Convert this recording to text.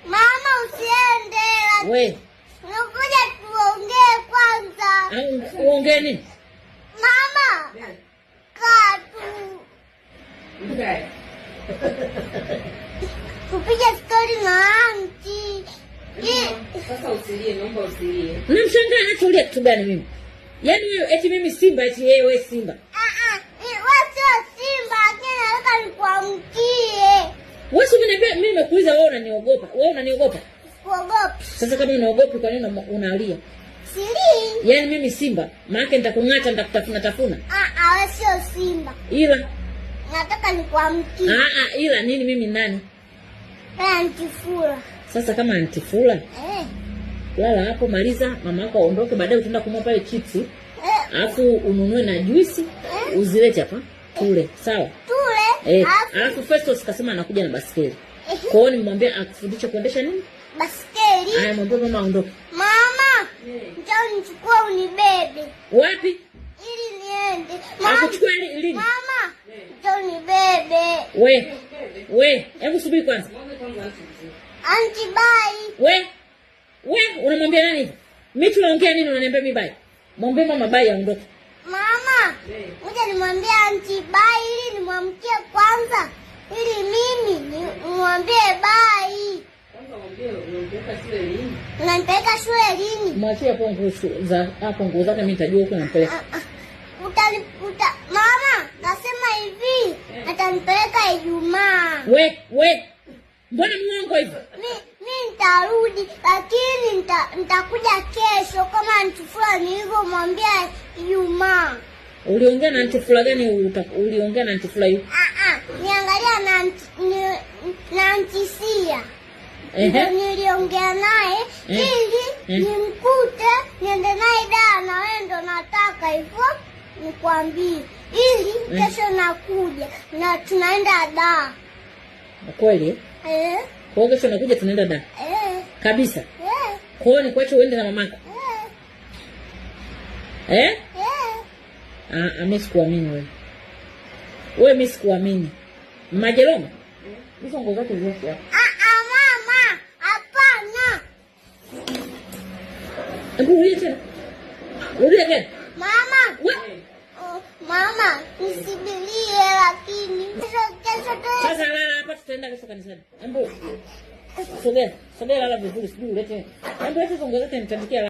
Mama usiende. We. Unakuja tuongee kwanza. Uongee nini? Mama. Kaa tu. Mkae. Tupige story na auntie. Sasa usilie, naomba usilie. Unamshangaa hata ulia kitu gani mimi? Yaani wewe eti mimi Simba eti wewe Simba. Wewe sio Simba, lakini nataka nikuamkie. Wewe si unaniambia mimi nimekuuliza wewe unaniogopa. Wewe unaniogopa? Sikuogopi. Sasa kama unaogopa kwa nini unalia? Sili. Yaani mimi Simba, maana nitakung'ata nitakutafuna tafuna. Wewe sio Simba. Ila Nataka nikuamkie. ila nini mimi nani? Auntie Fula. Sasa kama Auntie Fula, lala hapo, maliza mama yako aondoke, baadaye utaenda kununua pale chipsi. Alafu ununue na juisi, uzilete hapa tule, sawa? Tule. Alafu Festus kasema anakuja na basikeli. Kwa hiyo nimwambia akufundishe kuendesha nini? Basikeli. Haya, mwambie mama aondoke. Mama, njoo nichukue unibebe. Wapi? Ili niende. Akuchukua lini? Mama, njoo nibebe. We, hebu subiri kwanza. Auntie bye. We, unamwambia nani hivi? Mimi tunaongea nini unaniambia mimi bye? Mwambie mama bye aondoke. Mama, ngoja nimwambie auntie bye ili nimwamkie kwanza. Ili mimi nimwambie bye. Kwanza mwambie unampeleka shule lini? Unanipeleka shule lini? Mwachie hapo nguo zake mimi nitajua huko nampeleka. Mama, nasema hivi, atanipeleka Ijumaa. We. Mbona muongo hivi? Mimi nitarudi, lakini nitakuja kesho kama Auntie Fula nilivyomwambia Ijumaa. Uliongea na Auntie Fula gani? Uliongea na Auntie Fula yupi? Niangalia na Auntie Sia. Niliongea naye ili nimkute niende naye daa, na wewe ndo nataka hivyo nikwambie. Ili kesho nakuja na tunaenda daa. Kweli? Kwa hiyo kesho nakuja tunaenda daa. Kabisa. Kwa hiyo nikuache uende na mamako. Mimi sikuamini wewe. Mimi sikuamini. Majeloma? Hizo nguo zake zote hapa. Mama, hapana. Hebu ulie tena. Ulie tena. Mama. Mama, nisibilie lakini. Kesho sasa lala hapa, tutaenda kesho kanisani. Hebu sogea lala vizuri, sijui ulete. Hebu hizo nguo zote nitandikia.